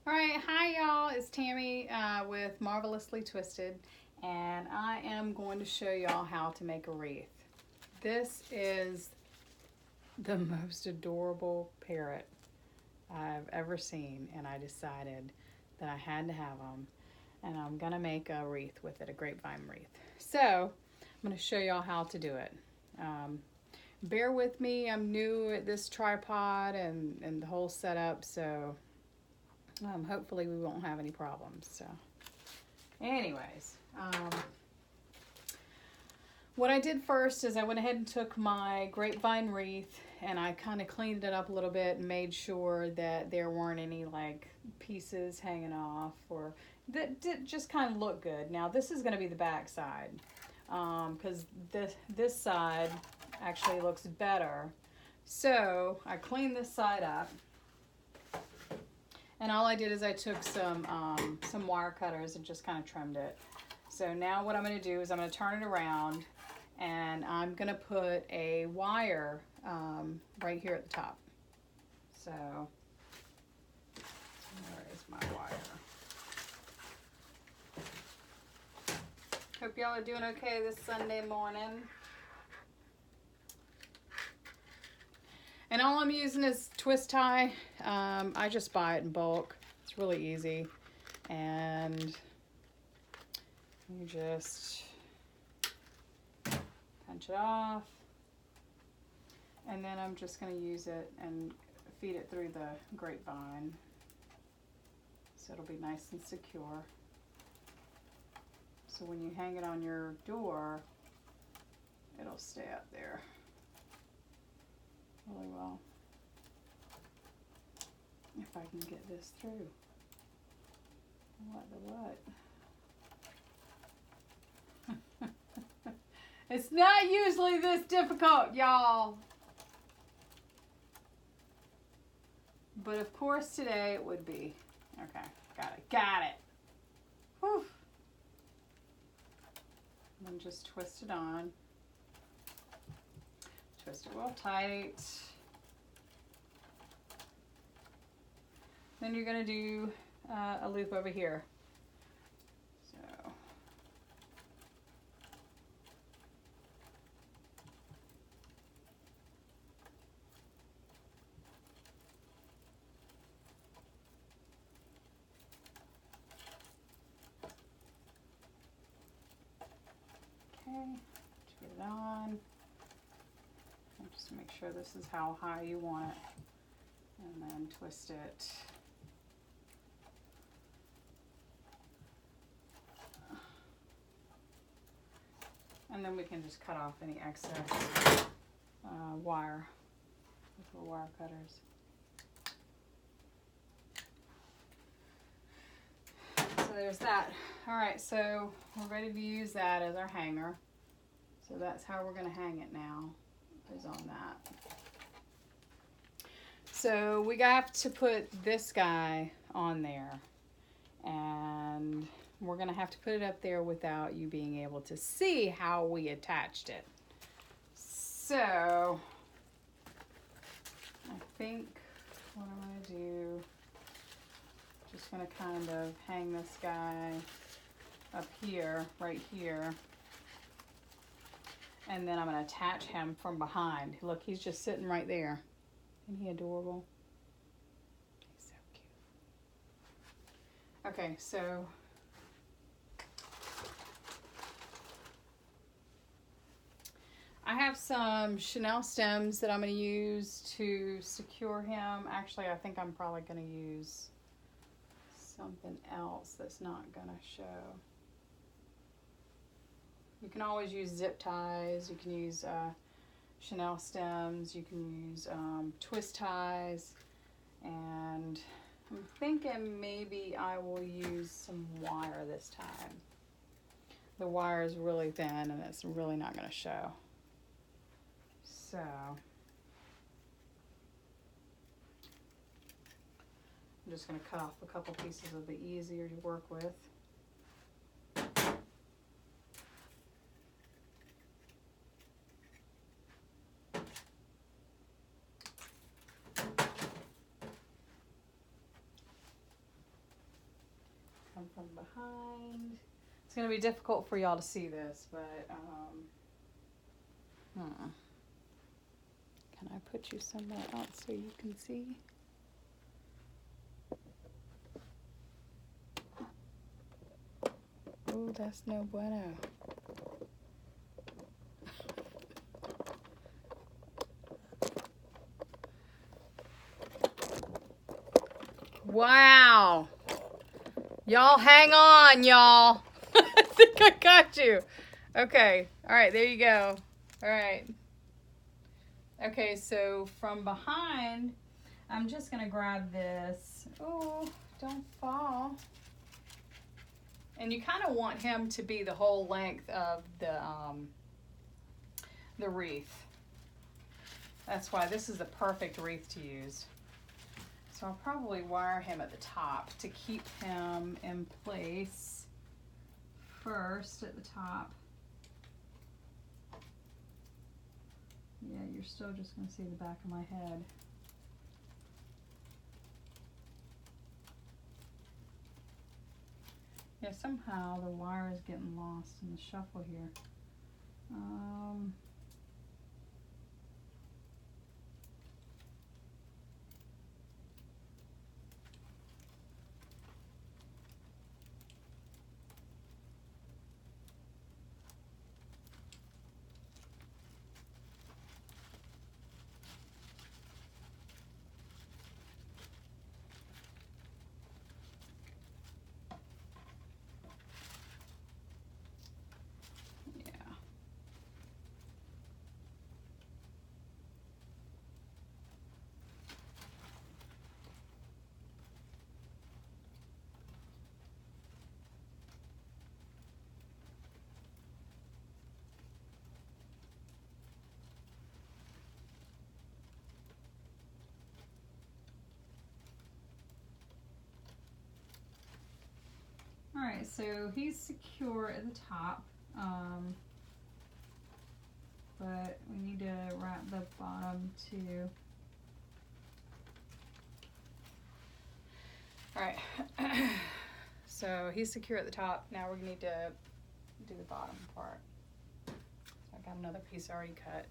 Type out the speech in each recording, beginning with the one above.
All right, hi y'all. It's Tammy with Marvelously Twisted, and I am going to show y'all how to make a wreath. This is the most adorable parrot I've ever seen, and I decided that I had to have them, and I'm gonna make a wreath with it, a grapevine wreath. So I'm gonna show y'all how to do it. Um, Bear with me. I'm new at this tripod and the whole setup, so hopefully we won't have any problems. So anyways, what I did first is I went ahead and took my grapevine wreath and I kind of cleaned it up a little bit and made sure that there weren't any like pieces hanging off or that did just kind of look good. Now this is going to be the back side because this side actually looks better. So I cleaned this side up. And all I did is I took some wire cutters and just kind of trimmed it. So now what I'm going to do is I'm going to turn it around and I'm going to put a wire right here at the top. So where is my wire? Hope y'all are doing okay this Sunday morning. And all I'm using is twist tie. I just buy it in bulk. It's really easy. And you just punch it off. And then I'm just going to use it and feed it through the grapevine. So it'll be nice and secure. So when you hang it on your door, it'll stay up there really well. If I can get this through. What the what? It's not usually this difficult, y'all. But of course today it would be. Okay, got it. Whew. And then just twist it on. Twist it real tight. Then you're going to do a loop over here. So. Okay, put it on. Just make sure this is how high you want it, and then twist it. And then we can just cut off any excess wire with the wire cutters. So there's that. All right, so we're ready to use that as our hanger. So that's how we're going to hang it now. Is on that. So we have to put this guy on there, and we're gonna have to put it up there without you being able to see how we attached it. So I think what I'm gonna do, just gonna kind of hang this guy up here, right here. And then I'm going to attach him from behind. Look, he's just sitting right there. Isn't he adorable? He's so cute. Okay, so I have some Chanel stems that I'm going to use to secure him. Actually, I think I'm probably going to use something else that's not going to show. You can always use zip ties, you can use Chanel stems, you can use twist ties, and I'm thinking maybe I will use some wire this time. The wire is really thin and it's really not going to show. So I'm just going to cut off a couple pieces, it'll be easier to work with. come from behind. It's going to be difficult for y'all to see this, but can I put you somewhere else so you can see? Oh, that's no bueno. Wow. Y'all hang on, y'all. I think I got you. Okay. All right, there you go. All right. Okay, so from behind, I'm just going to grab this. Oh, don't fall. And you kind of want him to be the whole length of the wreath. That's why this is the perfect wreath to use. So I'll probably wire him at the top to keep him in place first at the top. Yeah, you're still just going to see the back of my head. Yeah, somehow the wire is getting lost in the shuffle here. Alright, so he's secure at the top, but we need to wrap the bottom too. Alright, so he's secure at the top. Now we need to do the bottom part. So I got another piece already cut.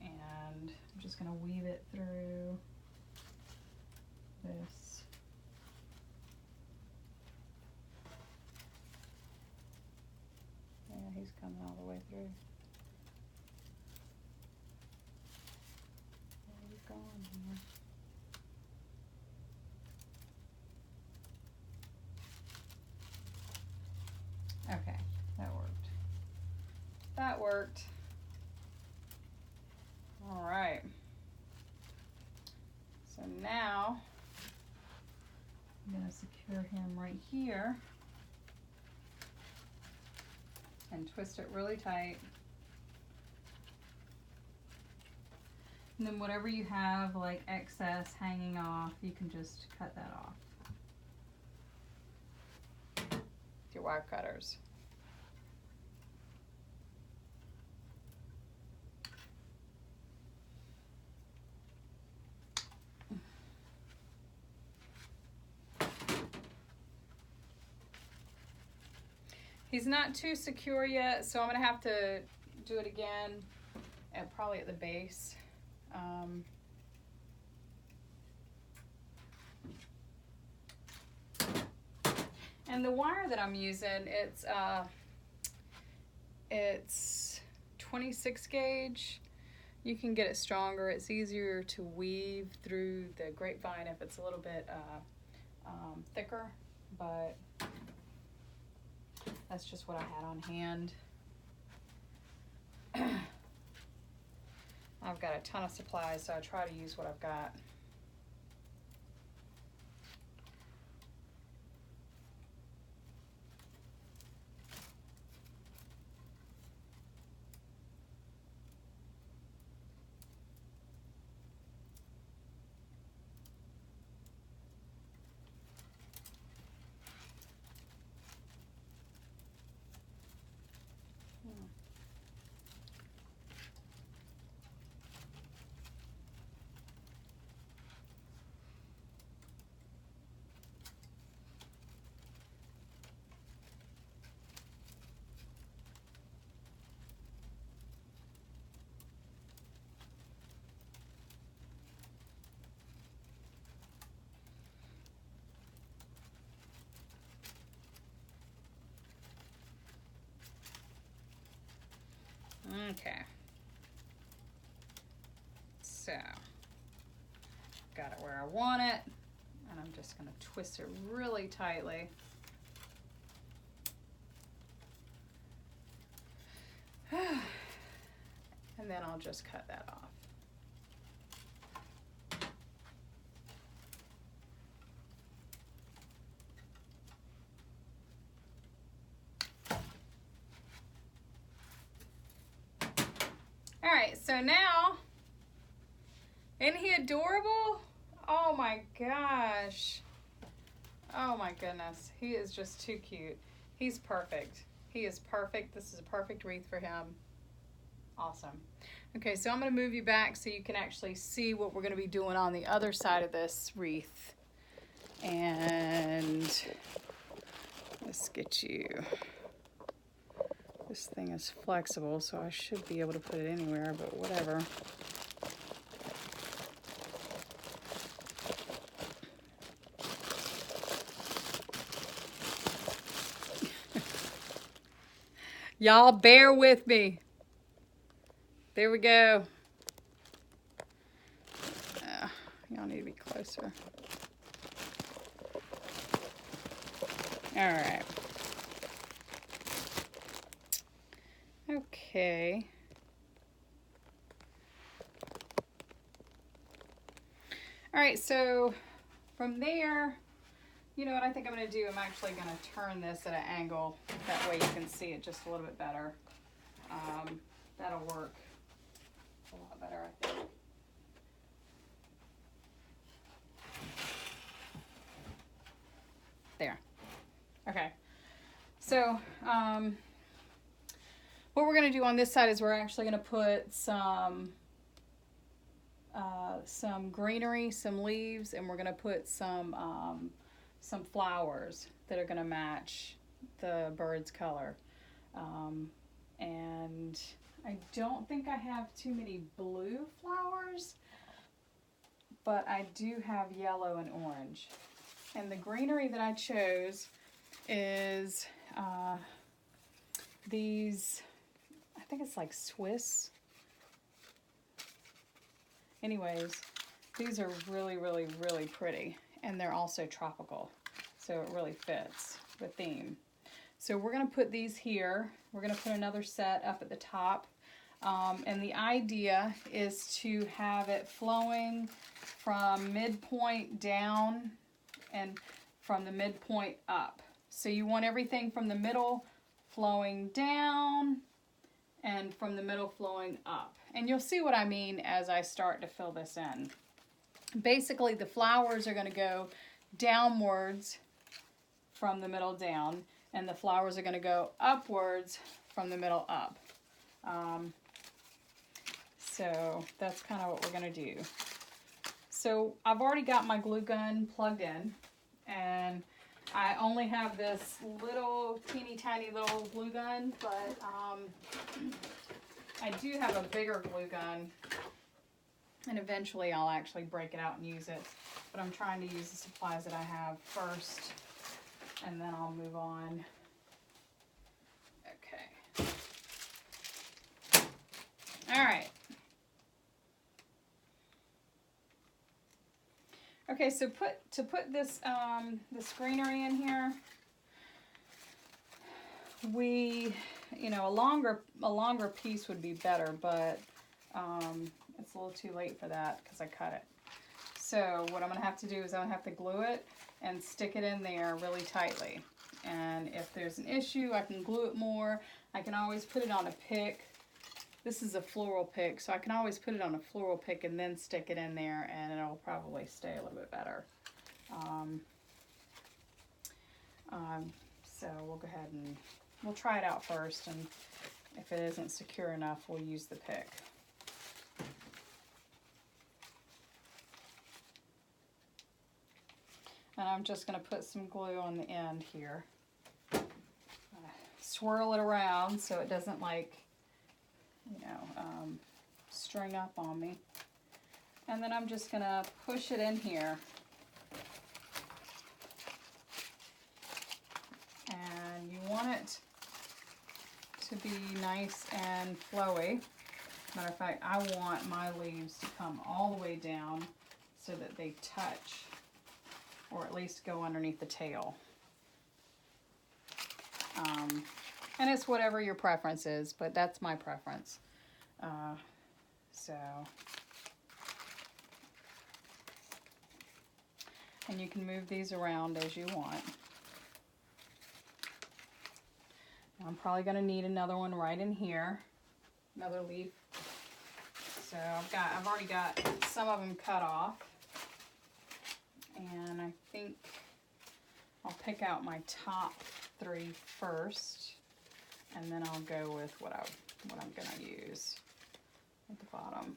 And I'm just going to weave it through this. Yeah, he's coming all the way through. Where are you going here? Okay, that worked. That worked. All right. So now I'm going to secure him right here and twist it really tight. And then whatever you have like excess hanging off, you can just cut that off with your wire cutters. He's not too secure yet, so I'm going to have to do it again, and probably at the base. And the wire that I'm using, it's 26 gauge. You can get it stronger. It's easier to weave through the grapevine if it's a little bit thicker, but that's just what I had on hand. I've got a ton of supplies, so I try to use what I've got. Okay. So, got it where I want it, and I'm just going to twist it really tightly. And then I'll just cut that off. All right, so now, isn't he adorable? Oh my gosh. Oh my goodness. He is just too cute. He's perfect. He is perfect. This is a perfect wreath for him. Awesome. Okay, so I'm going to move you back so you can actually see what we're going to be doing on the other side of this wreath. And let's get you. This thing is flexible, so I should be able to put it anywhere, but whatever. Y'all bear with me. There we go. Y'all need to be closer. All right. Okay. All right, so from there, you know what I think I'm going to do? I'm actually going to turn this at an angle. That way you can see it just a little bit better. That'll work a lot better, I think. There. Okay. So, what we're going to do on this side is we're actually going to put some greenery, some leaves, and we're going to put some flowers that are going to match the bird's color. And I don't think I have too many blue flowers, but I do have yellow and orange. And the greenery that I chose is these, I think it's like Swiss. Anyways, these are really, really, really pretty. And they're also tropical. So it really fits the theme. So we're going to put these here. We're going to put another set up at the top. And the idea is to have it flowing from midpoint down and from the midpoint up. So you want everything from the middle flowing down and from the middle flowing up. And you'll see what I mean as I start to fill this in. Basically, the flowers are going to go downwards from the middle down, and the flowers are going to go upwards from the middle up. So that's kind of what we're going to do. So I've already got my glue gun plugged in, and I only have this little teeny tiny little glue gun, but I do have a bigger glue gun, and eventually I'll actually break it out and use it. But I'm trying to use the supplies that I have first, and then I'll move on. Okay. All right. Okay, so to put this this greenery in here, a longer piece would be better, but it's a little too late for that because I cut it. So what I'm going to have to do is I'm going to have to glue it and stick it in there really tightly. And if there's an issue, I can glue it more. I can always put it on a pick. This is a floral pick, so I can always put it on a floral pick and then stick it in there, and it'll probably stay a little bit better. So we'll go ahead and we'll try it out first, and if it isn't secure enough, we'll use the pick. And I'm just going to put some glue on the end here. Swirl it around so it doesn't string up on me. And then I'm just going to push it in here. And you want it to be nice and flowy. Matter of fact, I want my leaves to come all the way down so that they touch, or at least go underneath the tail. And it's whatever your preference is, but that's my preference. And you can move these around as you want. I'm probably going to need another one right in here, another leaf. So I've already got some of them cut off, and I think I'll pick out my top 3 first, and then I'll go with what I'm going to use at the bottom.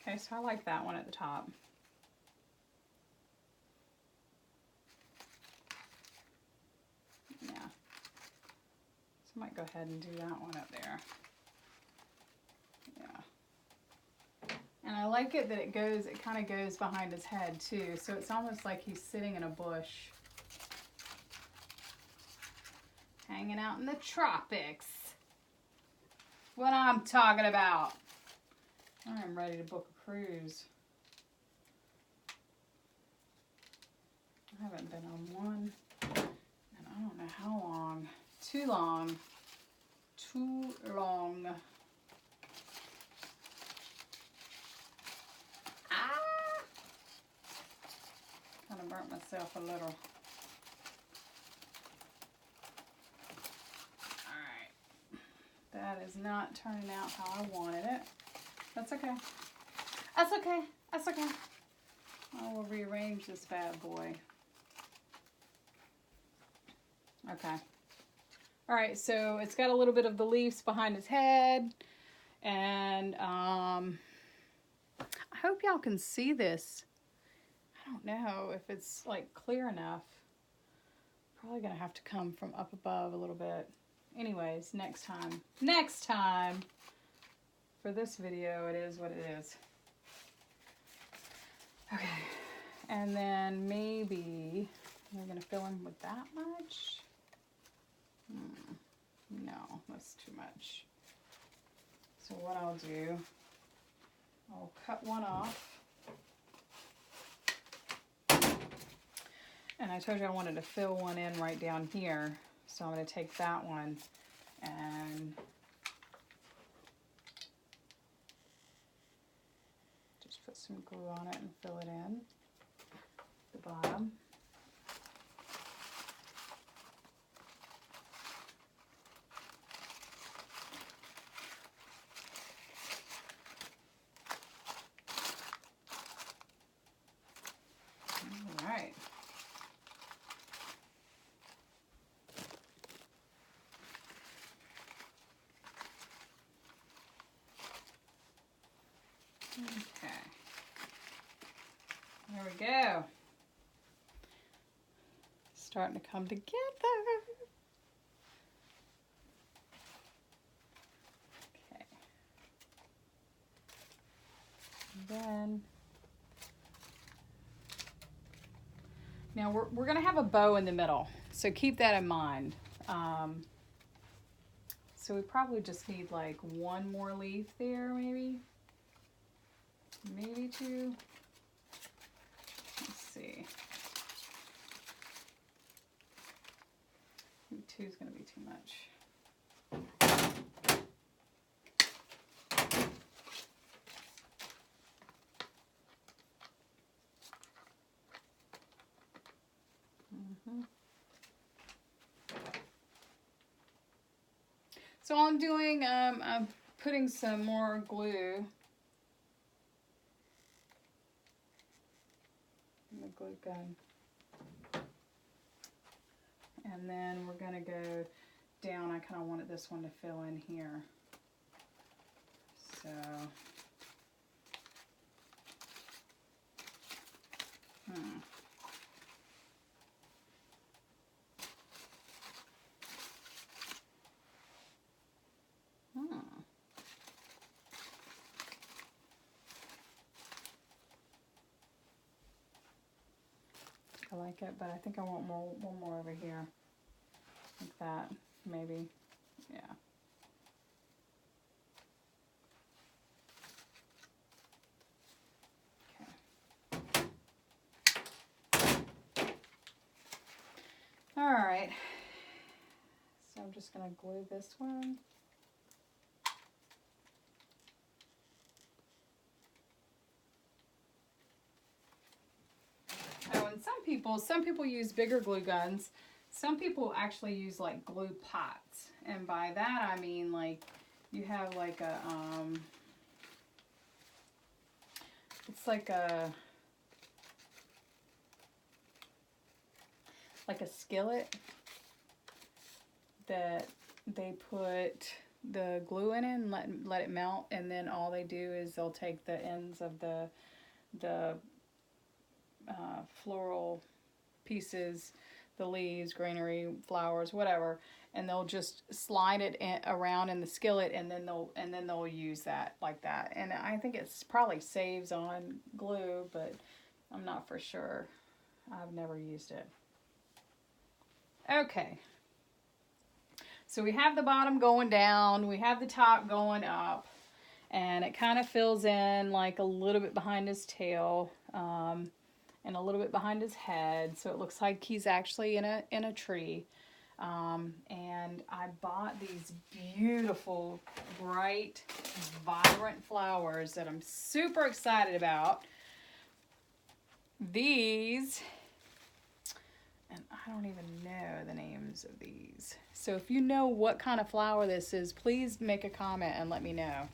Okay, so I like that one at the top. Yeah. So I might go ahead and do that one up there. Yeah. And I like it that it kind of goes behind his head too, so it's almost like he's sitting in a bush. Hanging out in the tropics. What I'm talking about. I'm ready to book a cruise. I haven't been on one, and I don't know how long. Too long. Too long. Ah! Kind of burnt myself a little. Alright. That is not turning out how I wanted it. That's okay. That's okay. That's okay. I will rearrange this bad boy. Okay. Alright, so it's got a little bit of the leaves behind his head. And I hope y'all can see this. I don't know if it's like clear enough. Probably gonna have to come from up above a little bit. Anyways, next time. Next time! For this video, it is what it is. Okay, and then maybe we're gonna fill in with that much. No, that's too much. So what I'll do, I'll cut one off. And I told you I wanted to fill one in right down here. So I'm gonna take that one and put some glue on it and fill it in the bottom. All right. Okay. There we go. Starting to come together. Okay. And then, now we're going to have a bow in the middle, so keep that in mind. So we probably just need like one more leaf there, maybe. Maybe 2. Let's see. I think 2 is going to be too much. So all I'm doing, I'm putting some more glue in the glue gun. And then we're going to go down. I kind of wanted this one to fill in here. So, I like it, but I think I want one more over here. Like that, maybe. Yeah. All right, so I'm just going to glue this one. Oh, and some people use bigger glue guns. Some people actually use like glue pots. And by that I mean like you have like a, it's like a skillet that they put the glue in and let it melt, and then all they do is they'll take the ends of the floral pieces, the leaves, greenery, flowers, whatever, and they'll just slide it around in the skillet, and then they'll use that like that. And I think it's probably saves on glue, but I'm not for sure. I've never used it. Okay, so we have the bottom going down, we have the top going up, and it kind of fills in like a little bit behind his tail, and a little bit behind his head, so it looks like he's actually in a tree. And I bought these beautiful, bright, vibrant flowers that I'm super excited about. These, and I don't even know the names of these. So if you know what kind of flower this is, please make a comment and let me know.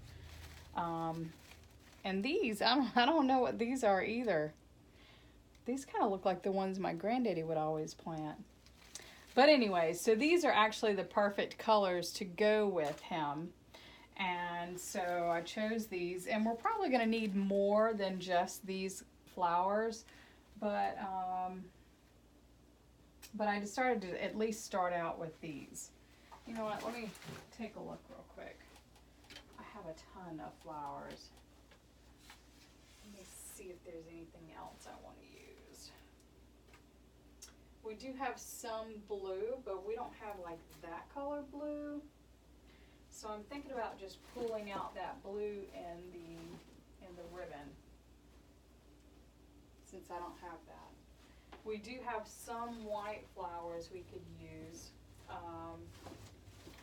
And these, I don't know what these are either. These kind of look like the ones my granddaddy would always plant. But anyway, so these are actually the perfect colors to go with him. And so I chose these, and we're probably going to need more than just these flowers, but I decided to at least start out with these. You know what, let me take a look real quick. I have a ton of flowers. Let me see if there's anything else I want to use. We do have some blue, but we don't have like that color blue. So I'm thinking about just pulling out that blue in the ribbon, since I don't have that. We do have some white flowers we could use.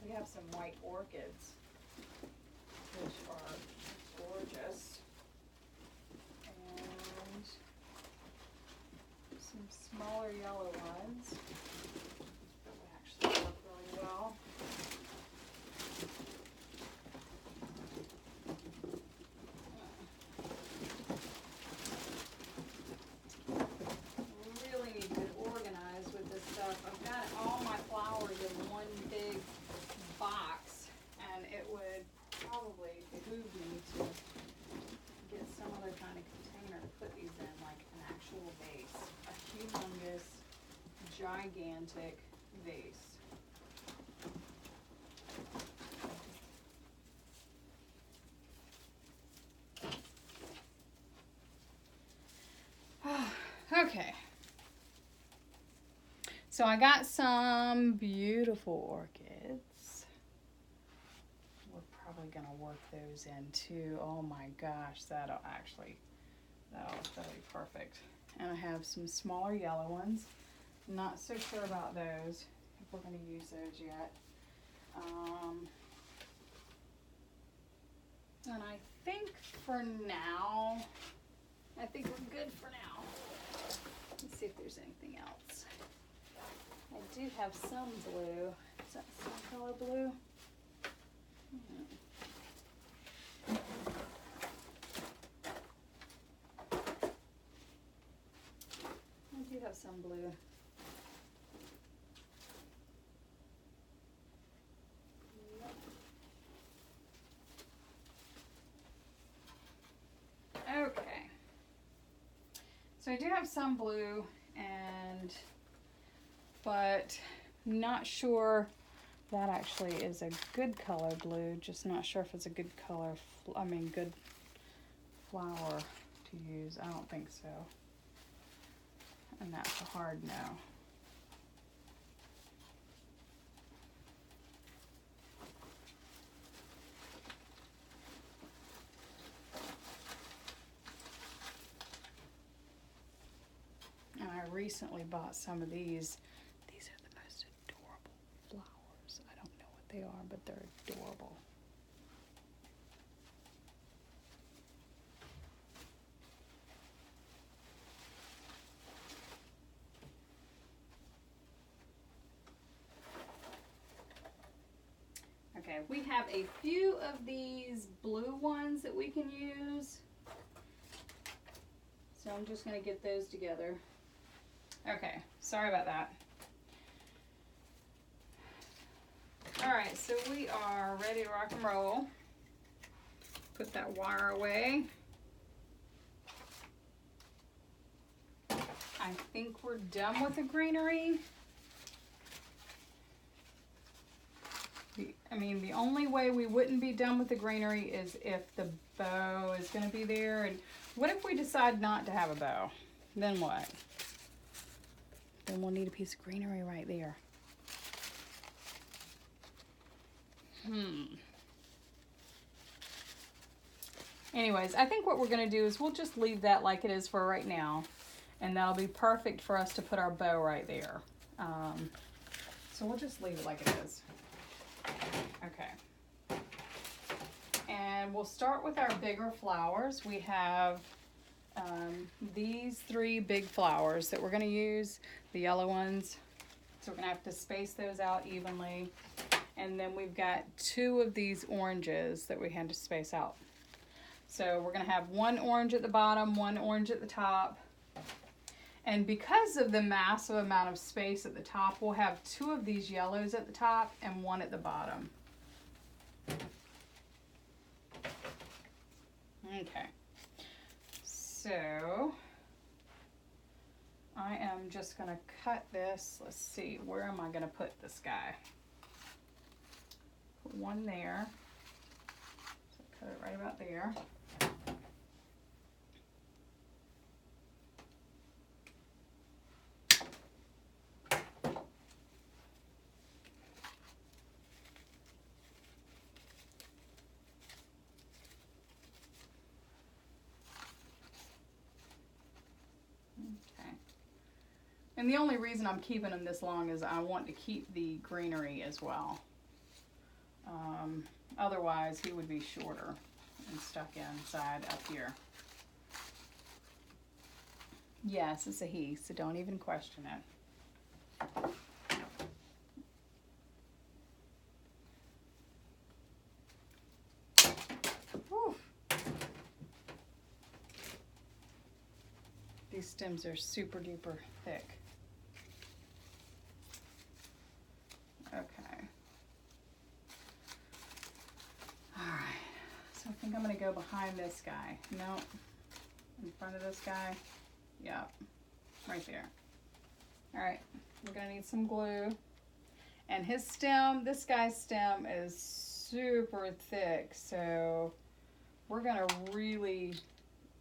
We have some white orchids, which are gorgeous. And some smaller yellow ones that would actually work really well. Really need to get organized with this stuff. I've got all my flowers in one big box, and it would probably behoove me to get some other kind of container to put these in, like an actual vase, a humongous, gigantic vase. Okay. So I got some beautiful orchids. We're probably gonna work those in too. Oh my gosh, that'll be perfect. And I have some smaller yellow ones. Not so sure about those, if we're gonna use those yet. And I think for now, I think we're good for now. Let's see if there's anything else. I do have some blue. Is that the same color blue? I do have some blue. So I do have some blue, but not sure that actually is a good color blue. Just not sure if it's a good color, good flower to use. I don't think so. And that's a hard no. And I recently bought some of these. These are the most adorable flowers. I don't know what they are, but they're adorable. Okay, we have a few of these blue ones that we can use. So I'm just going to get those together. Okay, sorry about that. Alright, so we are ready to rock and roll. Put that wire away. I think we're done with the greenery. The only way we wouldn't be done with the greenery is if the bow is going to be there. And what if we decide not to have a bow? Then what? Then we'll need a piece of greenery right there. Anyways, I think what we're going to do is we'll just leave that like it is for right now. And that'll be perfect for us to put our bow right there. So we'll just leave it like it is. Okay. And we'll start with our bigger flowers. We have these 3 big flowers that we're going to use, the yellow ones. So we're going to have to space those out evenly. And then we've got 2 of these oranges that we had to space out. So we're going to have 1 orange at the bottom, 1 orange at the top. And because of the massive amount of space at the top, we'll have 2 of these yellows at the top and 1 at the bottom. Okay. So I am just going to cut this. Let's see, where am I going to put this guy? Put 1 there. So cut it right about there. And the only reason I'm keeping them this long is I want to keep the greenery as well. Otherwise, he would be shorter and stuck inside up here. Yes, it's a he, so don't even question it. Whew. These stems are super duper thick. Okay. Alright. So I think I'm going to go behind this guy. No. In front of this guy. Yep. Right there. Alright. We're going to need some glue. And his stem, this guy's stem is super thick. So we're going to really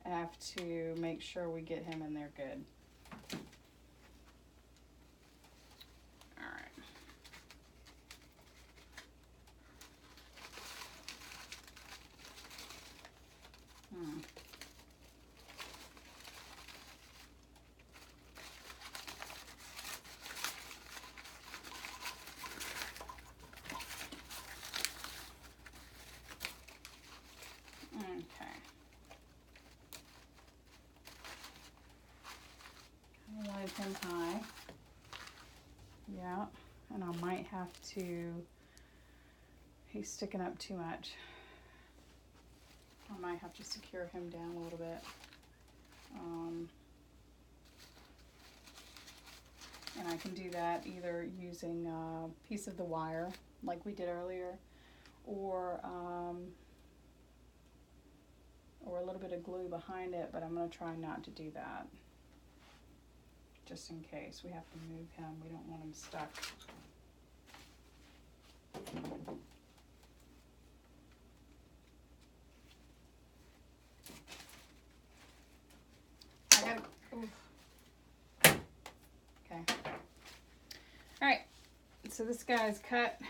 have to make sure we get him in there good. Okay. I wanted him high. Yeah, and I might have to, he's sticking up too much. I might have to secure him down a little bit. And I can do that either using a piece of the wire like we did earlier, or a little bit of glue behind it, but I'm going to try not to do that. just in case. We have to move him. We don't want him stuck. I got, oof. Okay. All right, so this guy's cut.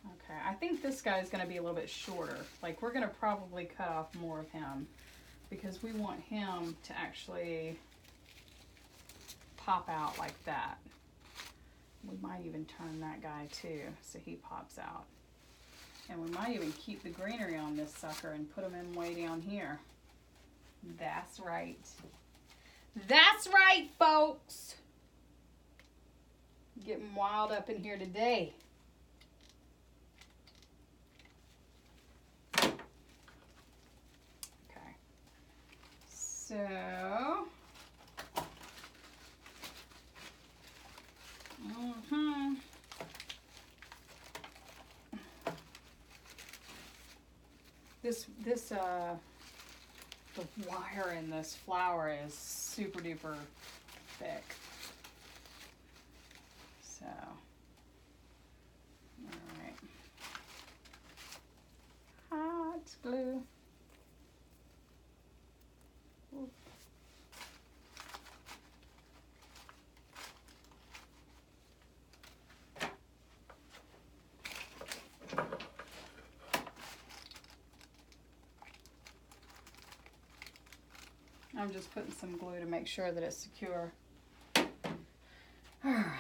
Okay, I think this guy's gonna be a little bit shorter. Like, we're gonna probably cut off more of him because we want him to actually pop out like that. We might even turn that guy too, so he pops out. And we might even keep the greenery on this sucker and put him in way down here. That's right. That's right, folks. Getting wild up in here today. Okay. So, the wire in this flower is super duper thick. So, all right. Hot glue. Ooh. I'm just putting some glue to make sure that it's secure. Alrighty.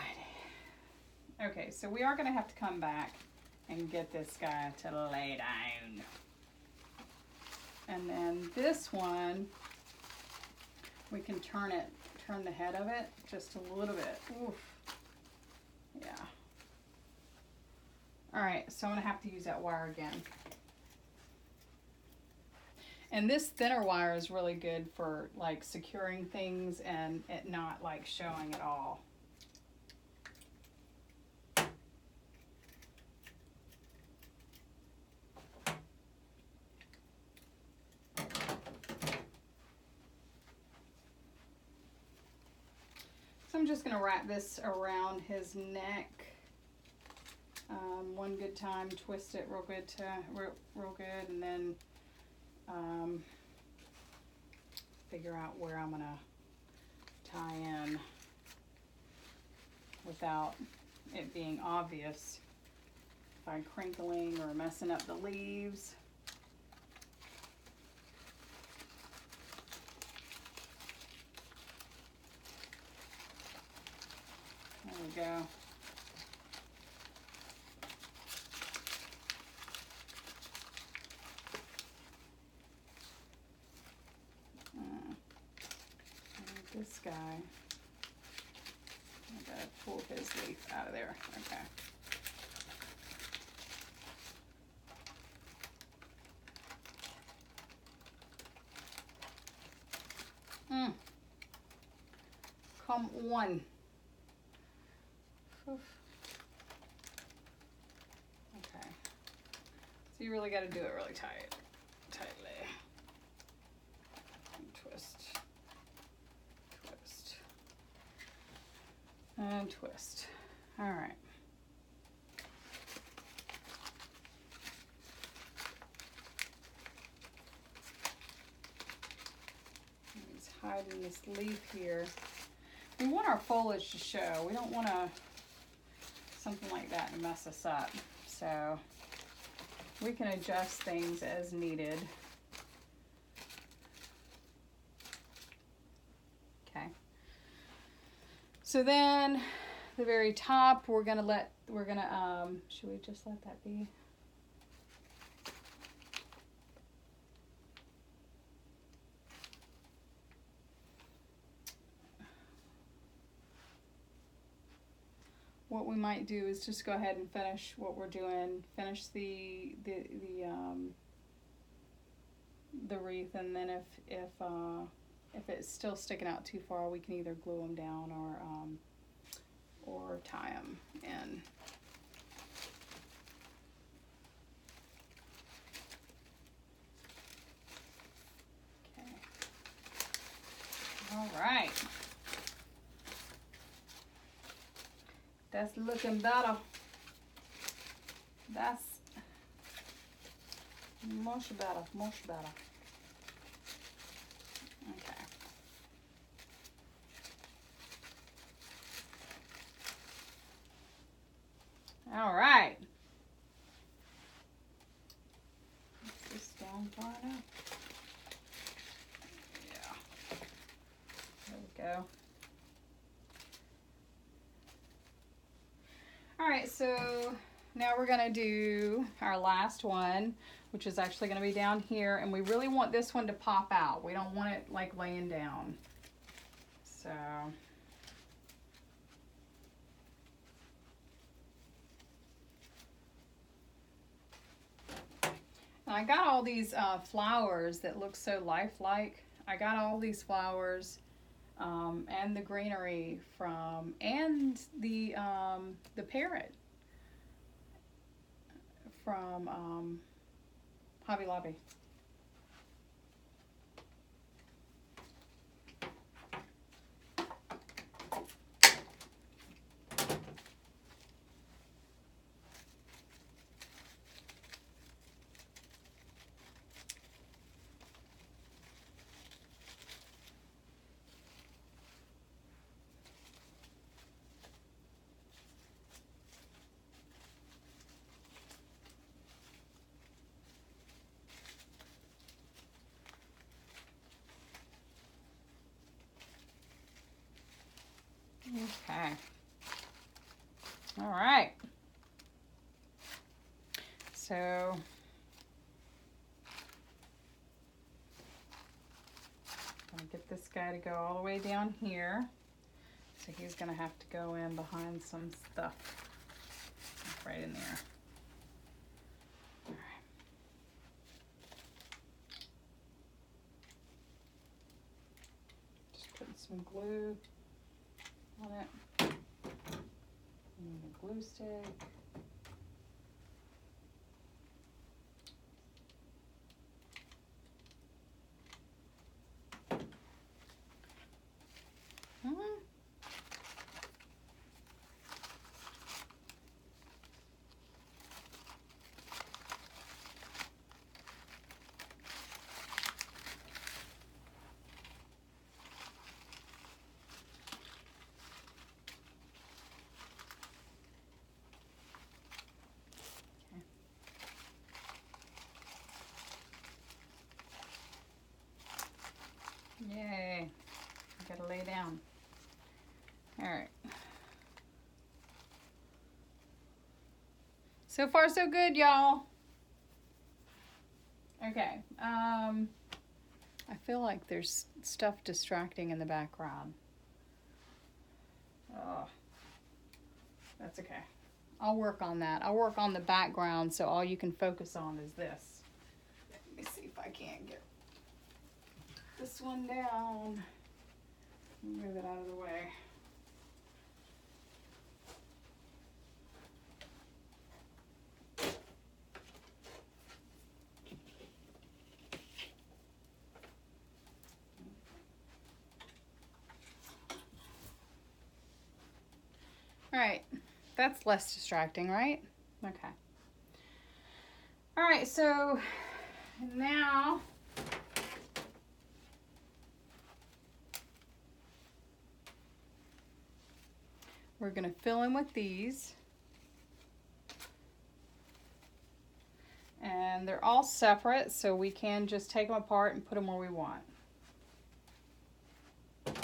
Okay, so we are going to have to come back and get this guy to lay down. And then this one, we can turn the head of it just a little bit. Oof. Yeah. Alright, so I'm going to have to use that wire again. And this thinner wire is really good for like securing things and it not like showing at all. So I'm just going to wrap this around his neck. One good time, twist it real good, and then figure out where I'm going to tie in without it being obvious by crinkling or messing up the leaves. There we go. This guy, I gotta pull his leaf out of there. Okay. Come on. Oof. Okay. So you really got to do it really tightly. And twist. And twist. All right. He's hiding this leaf here. We want our foliage to show. We don't want something like that to mess us up. So we can adjust things as needed. So then the very top, should we just let that be? What we might do is just go ahead and finish what we're doing, finish the wreath, and then if it's still sticking out too far, we can either glue them down or tie them in. Okay. All right. That's looking better. That's much better, much better. Okay. All right. Is this down far enough? Yeah. There we go. All right, so now we're gonna do our last one, which is actually gonna be down here, and we really want this one to pop out. We don't want it like laying down. So. And I got all these flowers that look so lifelike. I got all these flowers and the greenery from, and the parrot from Hobby Lobby. Okay. All right. So I'm gonna get this guy to go all the way down here. So he's gonna have to go in behind some stuff. Right in there. All right. Just putting some glue on it. And a glue stick. Yay. I gotta lay down. All right. So far, so good, y'all. Okay. I feel like there's stuff distracting in the background. Oh, that's okay. I'll work on that. I'll work on the background so all you can focus on is this. Let me see if I can't get this one down. Move it out of the way. All right, that's less distracting, right? Okay. All right, so now we're gonna fill in with these. And they're all separate, so we can just take them apart and put them where we want. And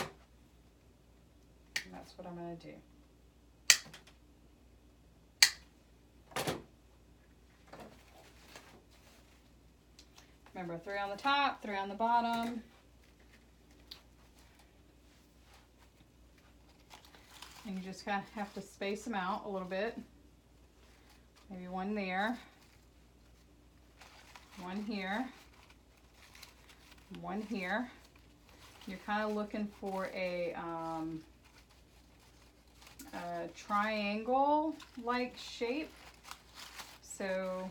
that's what I'm gonna do. Remember, 3 on the top, 3 on the bottom. And you just kind of have to space them out a little bit. Maybe one there, one here, one here. You're kind of looking for a triangle-like shape. So,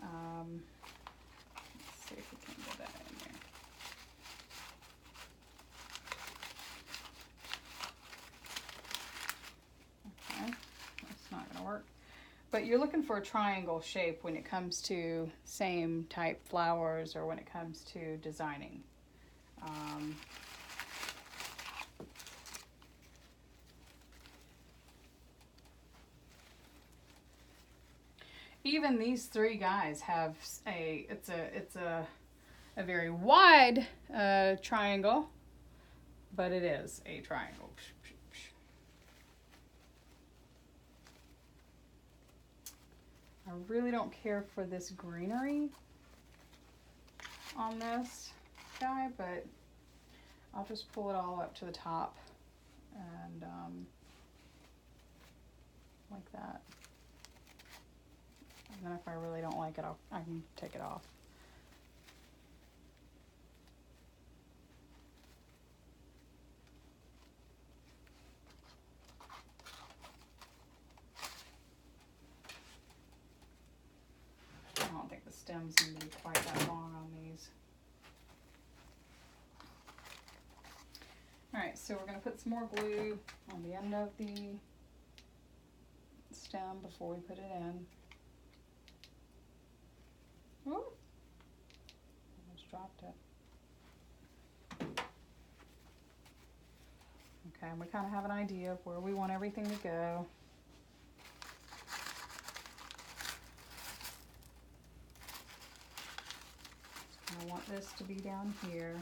let's see if we can get that in there. But you're looking for a triangle shape when it comes to same type flowers or when it comes to designing. Even these three guys have it's a very wide triangle, but it is a triangle. I really don't care for this greenery on this guy, but I'll just pull it all up to the top and like that. And then if I really don't like it, I can take it off. I don't think the stems need to be quite that long on these. Alright, so we're going to put some more glue on the end of the stem before we put it in. Ooh, almost dropped it. Okay, and we kind of have an idea of where we want everything to go. I want this to be down here.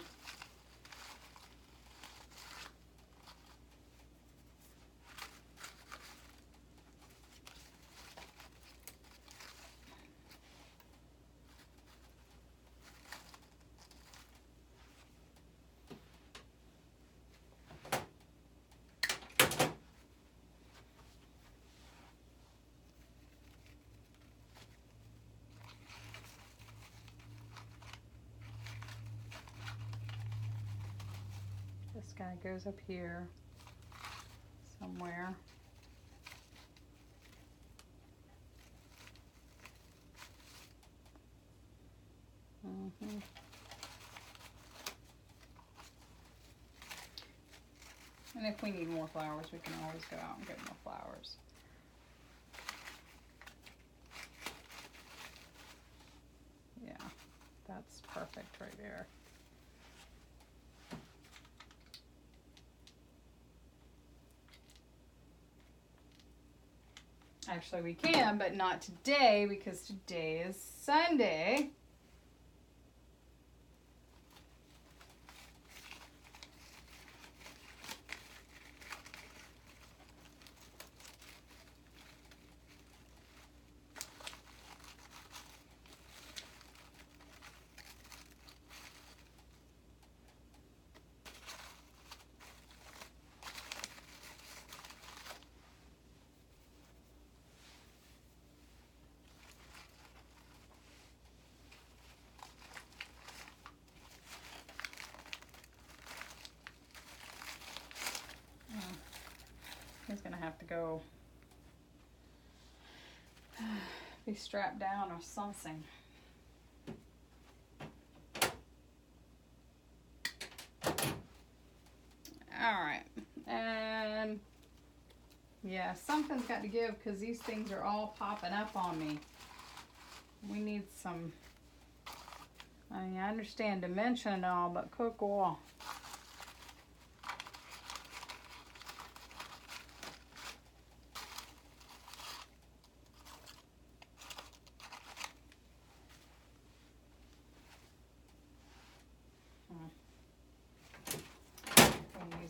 This guy goes up here somewhere. And if we need more flowers, we can always go out and get more flowers. Yeah, that's perfect right there. Actually, we can, but not today because today is Sunday. He's gonna have to go be strapped down or something. Alright, and yeah, something's got to give because these things are all popping up on me. We need some, I mean, I understand dimension and all, but cook wall.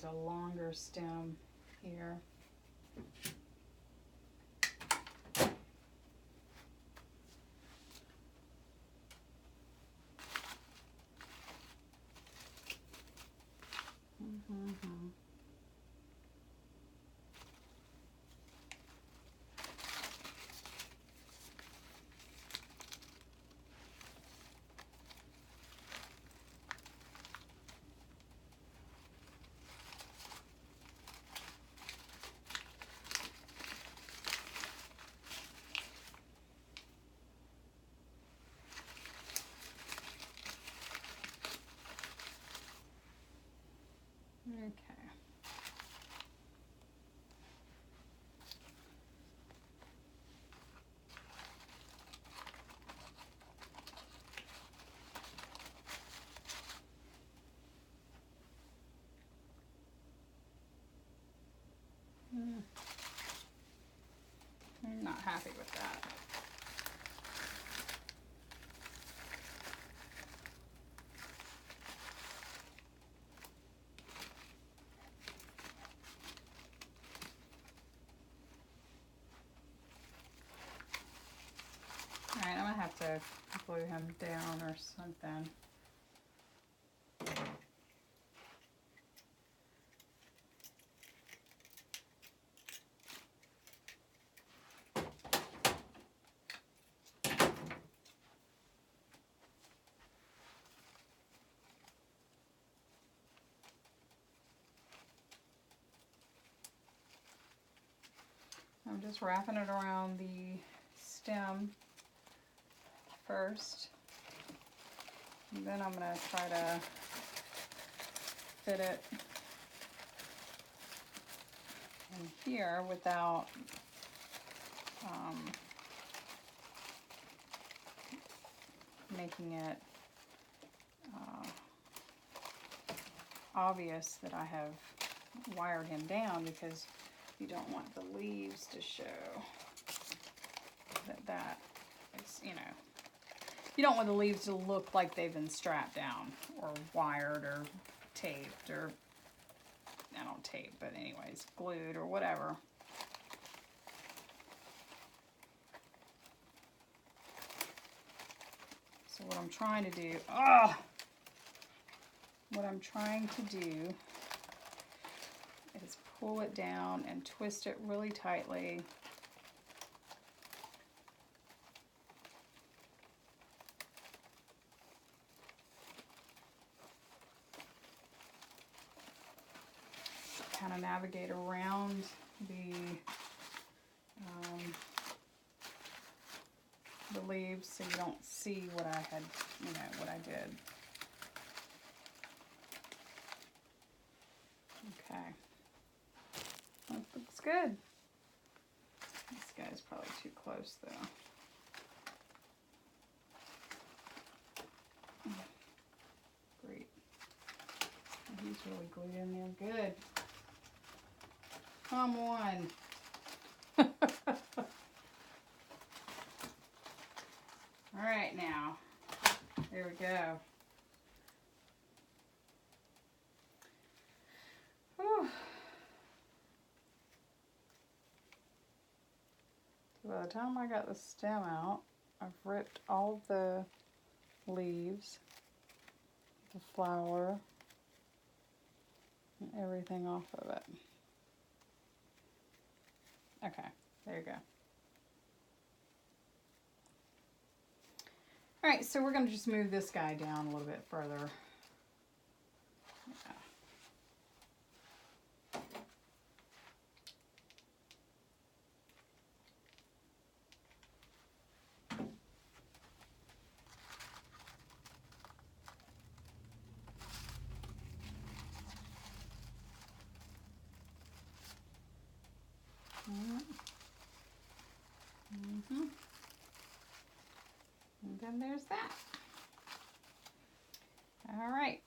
A longer stem here. Okay. not happy with that. Alright, I'm gonna have to glue him down or something. I'm just wrapping it around the stem first, and then I'm going to try to fit it in here without making it obvious that I have wired him down, because you don't want the leaves to show that is, you know, you don't want the leaves to look like they've been strapped down or wired or taped, or, I don't tape, but anyways, glued or whatever. So what I'm trying to do, what I'm trying to do is pull it down and twist it really tightly. Kind of navigate around the leaves so you don't see what I had, you know, what I did. Okay. That looks good. This guy's probably too close though. Great. He's really glued in there good. Come on. All right, now. There we go. Whew. By the time I got the stem out, I've ripped all the leaves, the flower, and everything off of it. Okay, there you go. Alright, so we're going to just move this guy down a little bit further. Yeah. And then there's that. All right.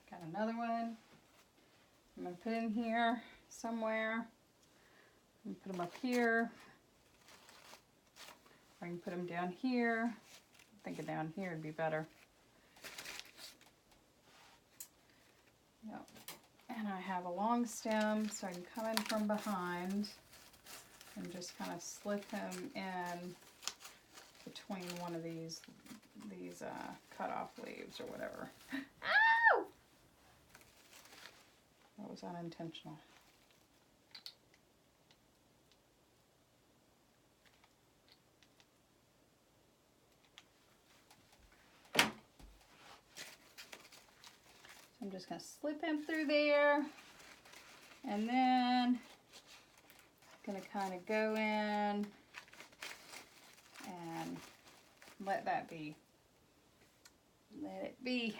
Got another one. I'm going to put in here somewhere. I'm going to put them up here. Or I can put them down here. I'm thinking down here would be better. Yep. And I have a long stem, so I can come in from behind and just kind of slip him in between one of these cut off leaves or whatever. Ow! That was unintentional. So I'm just going to slip him through there, and then I'm going to kind of go in and let that be. Let it be.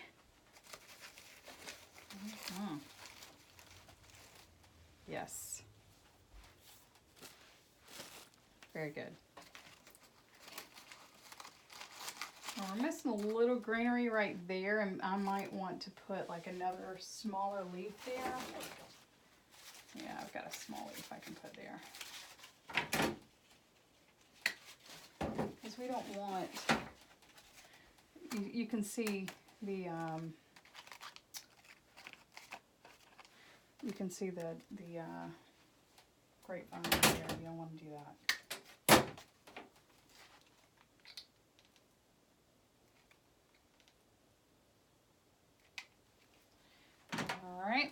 Yes. Very good. Well, we're missing a little greenery right there, and I might want to put like another smaller leaf there. Yeah, I've got a small leaf I can put there. Because we don't want, you can see the, you can see the grapevine here. You don't want to do that. All right.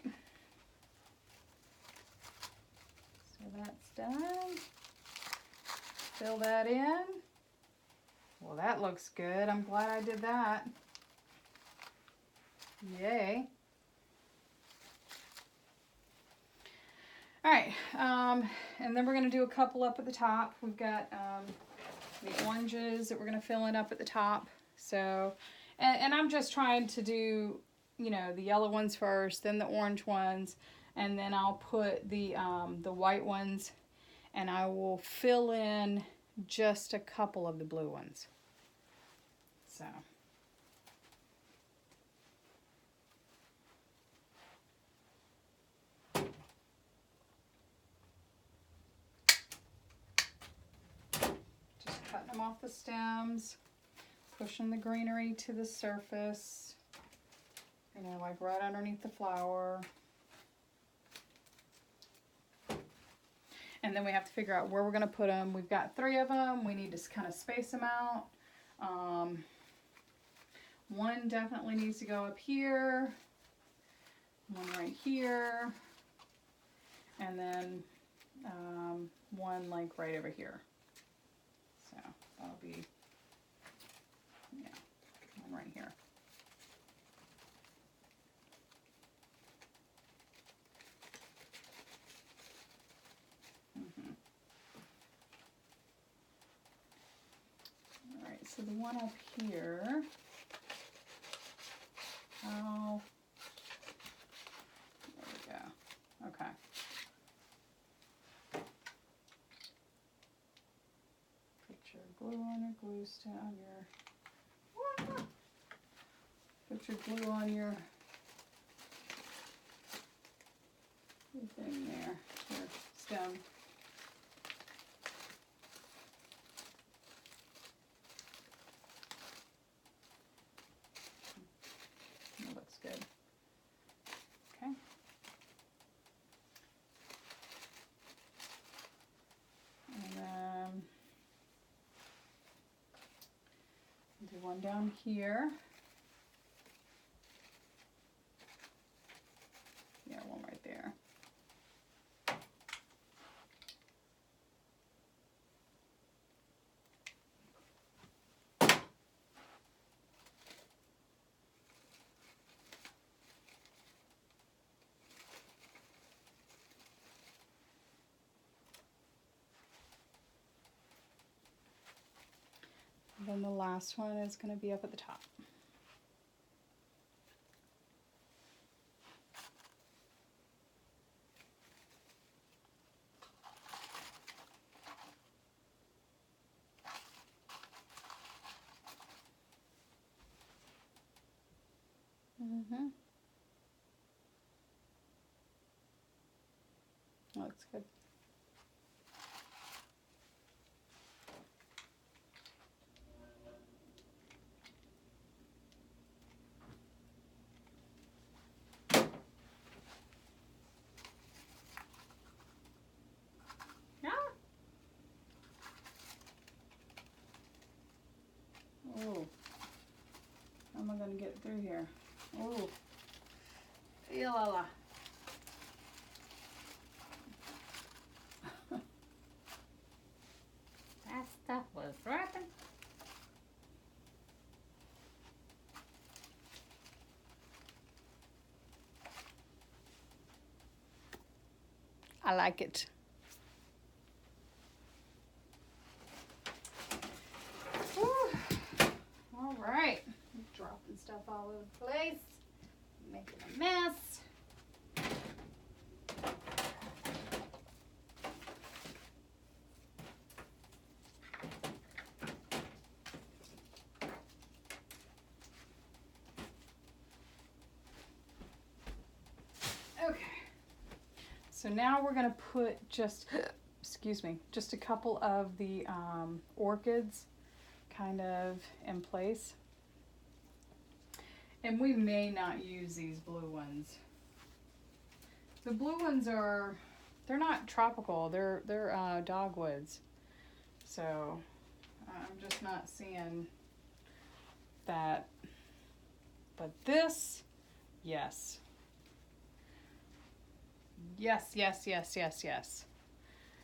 So that's done. Fill that in. Well, that looks good. I'm glad I did that. Yay. All right, and then we're going to do a couple up at the top. We've got the oranges that we're going to fill in up at the top. So, and I'm just trying to do, you know, the yellow ones first, then the orange ones, and then I'll put the white ones, and I will fill in just a couple of the blue ones. So. Cutting them off the stems, pushing the greenery to the surface, you know, like right underneath the flower. And then we have to figure out where we're going to put them. We've got 3 of them. We need to kind of space them out. One definitely needs to go up here, one right here, and then one like right over here. So that'll be, yeah, one right here. All right, so the one up here, oh, there we go, okay. Glue on your glue stick on your, put your glue on your thing there, your stem. That looks good. Okay. And then do one down here. Yeah, one right there. And then the last one is going to be up at the top. Looks good. Oh, how am I going to get through here? Oh, la. That stuff was wrapping. I like it. Whew. All right, dropping stuff all over the place, making a mess. Okay, so now we're gonna put just excuse me, just a couple of the orchids kind of in place. And we may not use these blue ones. The blue ones they're not tropical, they're dogwoods. So I'm just not seeing that. But this, yes. Yes, yes, yes, yes, yes.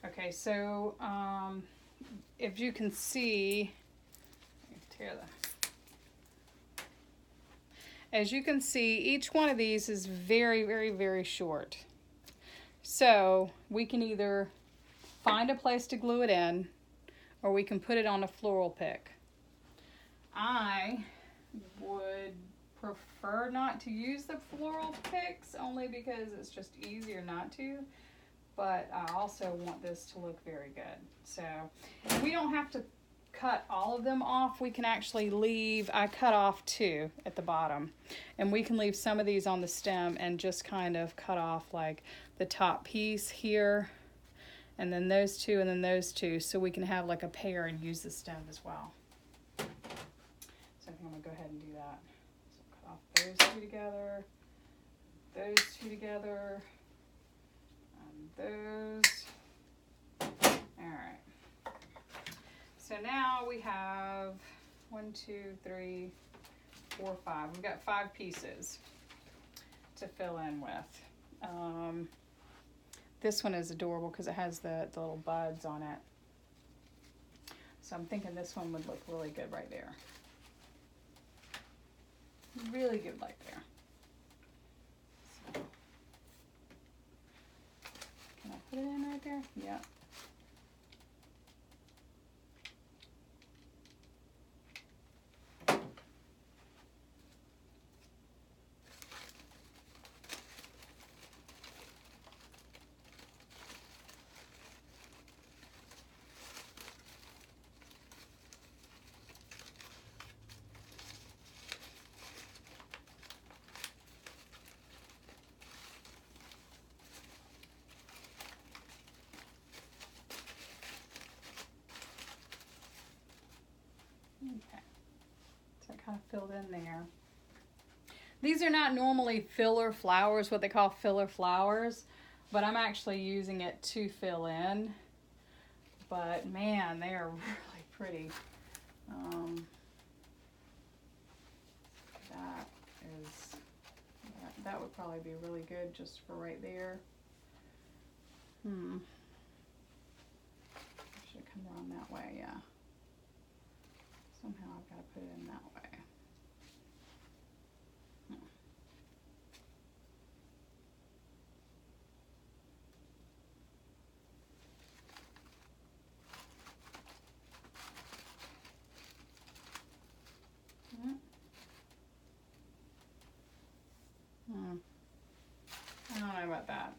Okay, so if you can see, as you can see, each one of these is very, very, very short. So we can either find a place to glue it in, or we can put it on a floral pick. I would prefer not to use the floral picks, only because it's just easier not to. But I also want this to look very good. So we don't have to cut all of them off. We can actually leave, I cut off 2 at the bottom. And we can leave some of these on the stem and just kind of cut off like the top piece here. And then those 2 and then those 2. So we can have like a pair and use the stem as well. So I think I'm going to go ahead and do that. So cut off those 2 together. Those 2 together. Those. Alright. So now we have 1, 2, 3, 4, 5. We've got 5 pieces to fill in with. This one is adorable because it has the little buds on it. So I'm thinking this one would look really good right there. Really good right there. Can I put it in right there? Yeah. Okay, so it kind of filled in there. These are not normally filler flowers, what they call filler flowers, but I'm actually using it to fill in. But man, they are really pretty. That would probably be really good just for right there. Should come around that way, yeah. Somehow I've got to put it in that way. I don't know about that.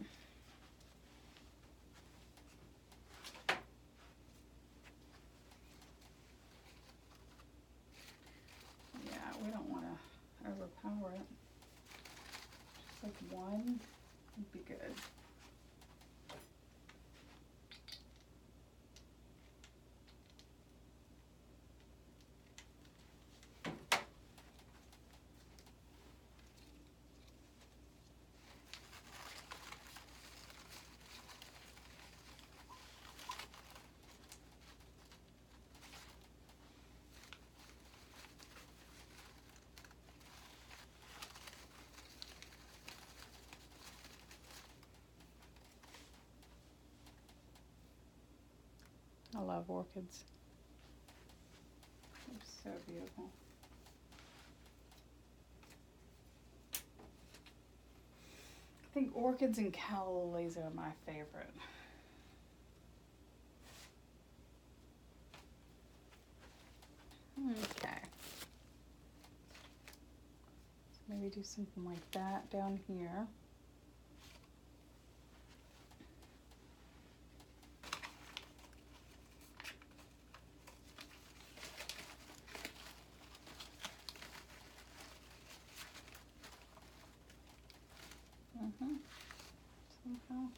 Yeah, we don't want to overpower it. Just like one would be good. I love orchids. They're so beautiful. I think orchids and calla lilies are my favorite. Okay. So maybe do something like that down here. Somehow.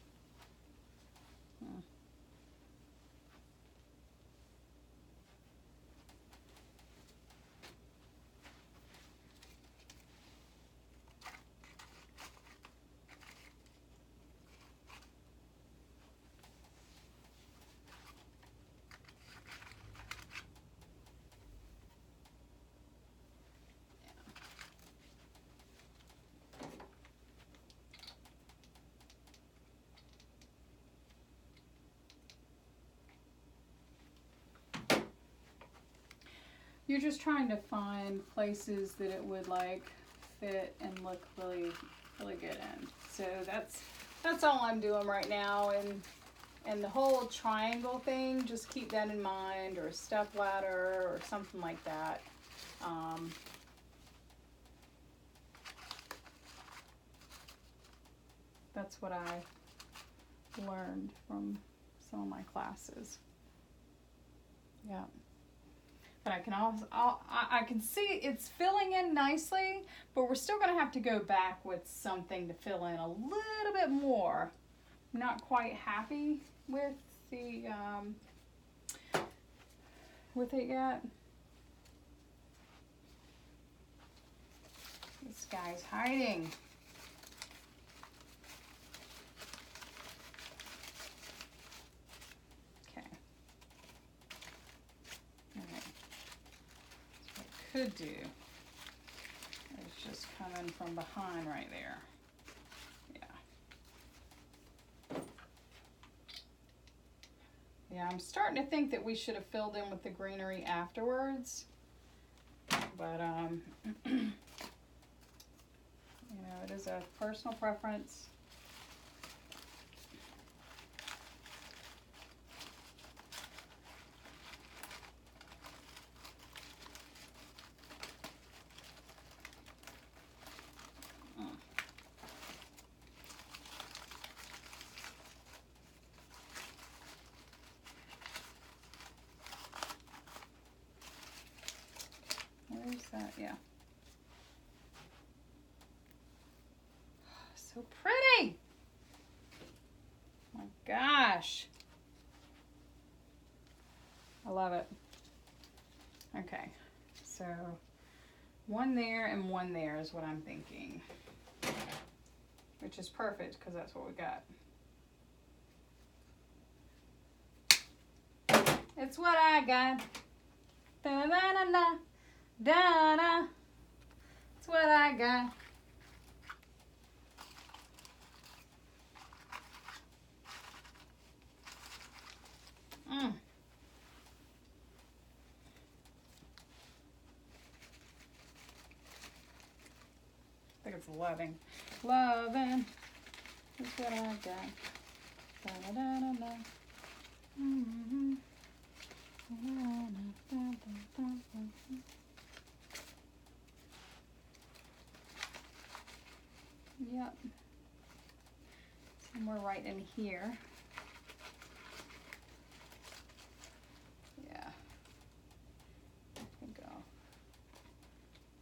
you're just trying to find places that it would like fit and look really, really good in. So that's all I'm doing right now. And the whole triangle thing, just keep that in mind, or a step ladder or something like that. That's what I learned from some of my classes. Yeah. But I can also, I can see it's filling in nicely, but we're still going to have to go back with something to fill in a little bit more. I'm not quite happy with the with it yet. This guy's hiding. Okay. All right. So what I could do is just come in from behind right there. Yeah, I'm starting to think that we should have filled in with the greenery afterwards. But, you know, it is a personal preference. Where's that? Yeah. So pretty. My gosh. I love it. Okay. So one there and one there is what I'm thinking. Which is perfect because that's what we got. It's what I got. Da-da-da-da. Da-da. It's what I got. I think it's loving. Loving. That's what I got. Da-da-da-da-da. Mm-hmm. Yep. Somewhere right in here. Yeah. There we go.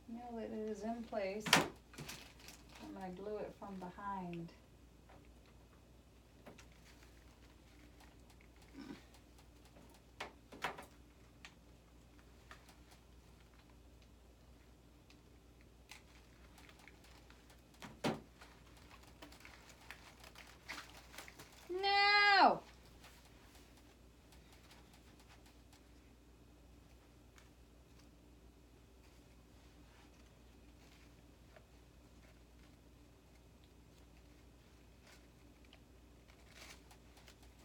Now that it is in place, I'm going to glue it from behind. No!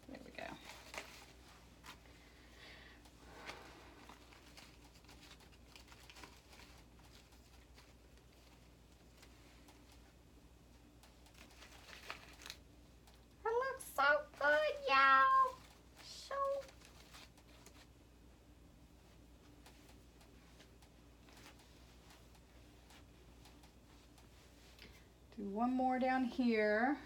There we go. It looks so good, y'all. So do one more down here.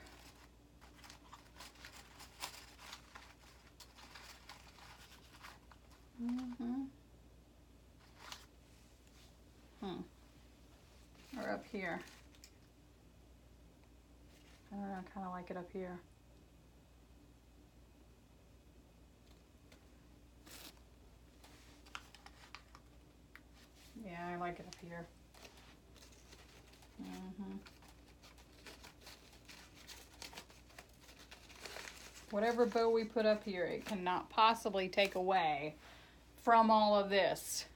Or up here. I don't know, I kind of like it up here. Yeah, I like it up here. Whatever bow we put up here, it cannot possibly take away from all of this.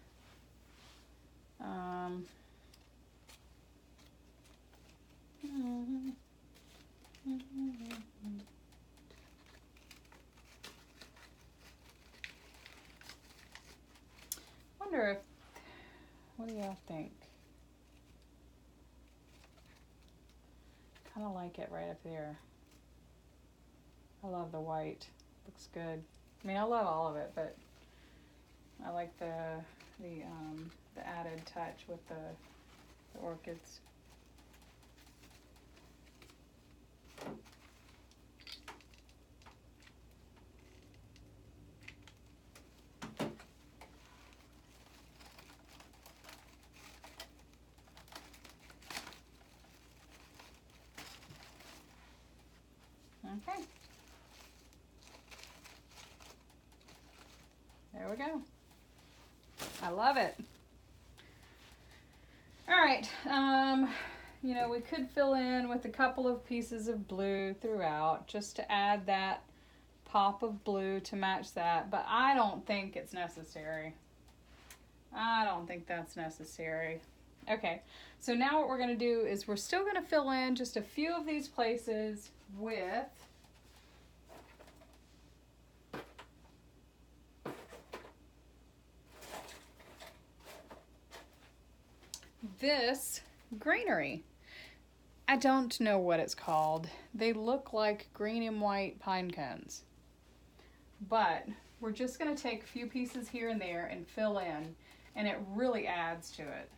Wonder if y'all think? Kind of like it right up there. I love the white. Looks good. I mean, I love all of it, but I like the added touch with the orchids. Okay. There we go. I love it. All right. You know, we could fill in with a couple of pieces of blue throughout just to add that pop of blue to match that, but I don't think it's necessary. I don't think that's necessary. Okay, so now what we're going to do is we're still going to fill in just a few of these places with this greenery. I don't know what it's called. They look like green and white pine cones. But we're just going to take a few pieces here and there and fill in, and it really adds to it.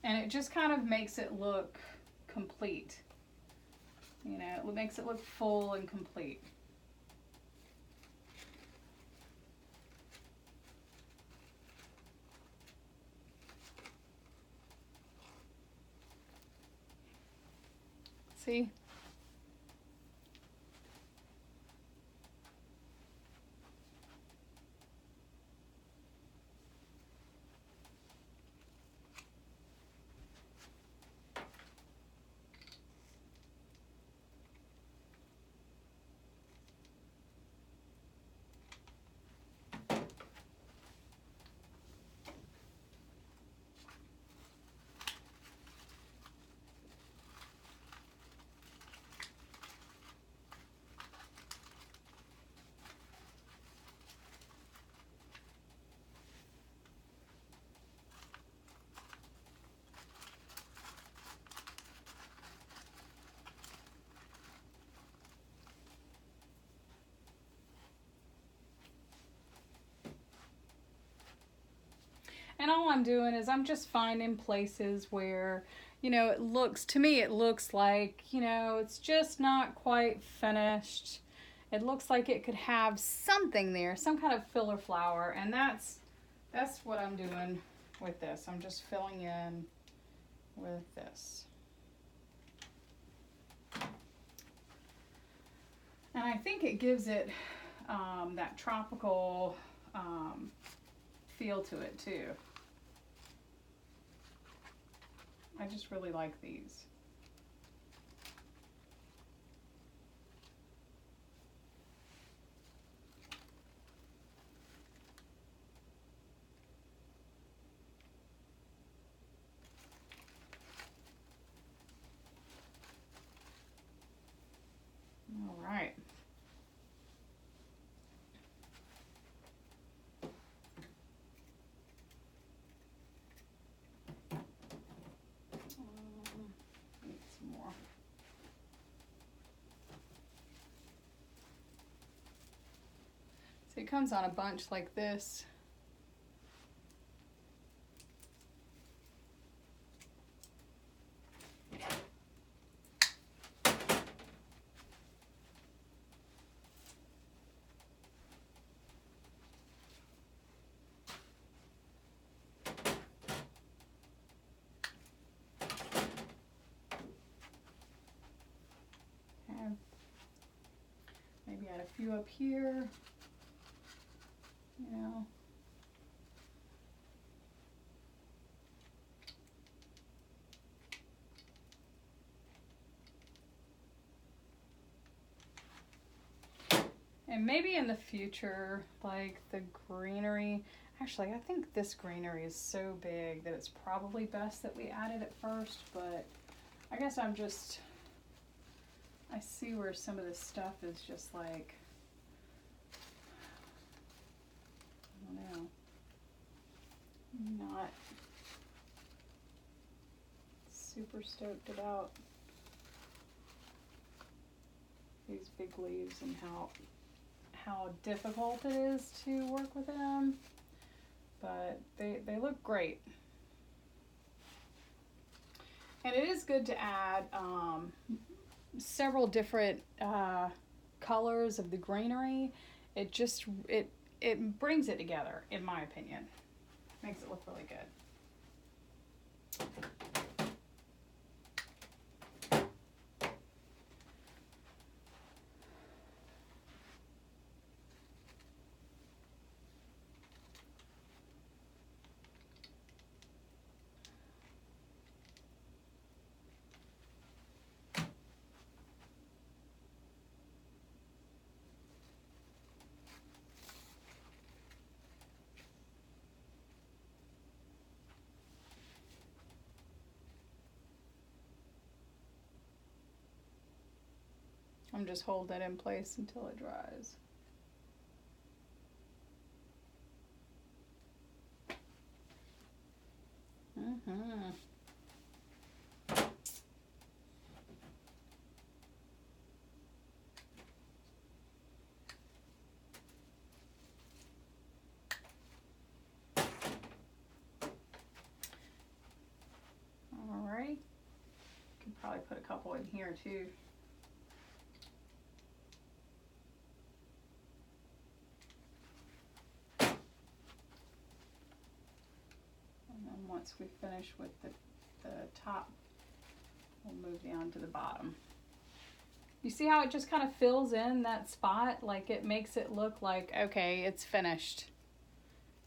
And it just kind of makes it look complete. You know, it makes it look full and complete. See? And all I'm doing is I'm just finding places where, you know, it looks, to me, it looks like, you know, it's just not quite finished. It looks like it could have something there, some kind of filler flower, and that's what I'm doing with this. I'm just filling in with this. And I think it gives it that tropical feel to it too. I just really like these. All right. Need some more. So it comes on a bunch like this. Maybe add a few up here, you know. And maybe in the future, like the greenery, actually I think this greenery is so big that it's probably best that we add it at first, but I guess I'm just I see where some of this stuff is just like, I don't know, not super stoked about these big leaves and how difficult it is to work with them, but they look great. And it is good to add several different colors of the greenery. It just, it brings it together, in my opinion. Makes it look really good. I'm just holding it in place until it dries. All right. Could probably put a couple in here too. Once we finish with the top, we'll move down to the bottom. You see how it just kind of fills in that spot? Like it makes it look like, okay, it's finished.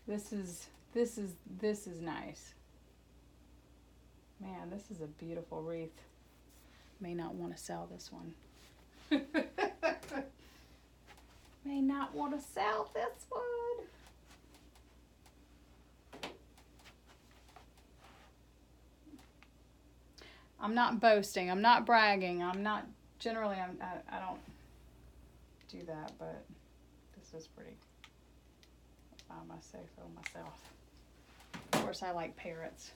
This is nice. Man, this is a beautiful wreath. May not want to sell this one. May not want to sell this one. I'm not boasting. I'm not bragging. I'm not, generally, I don't do that, but this is pretty, if I must say so myself. Of course, I like parrots.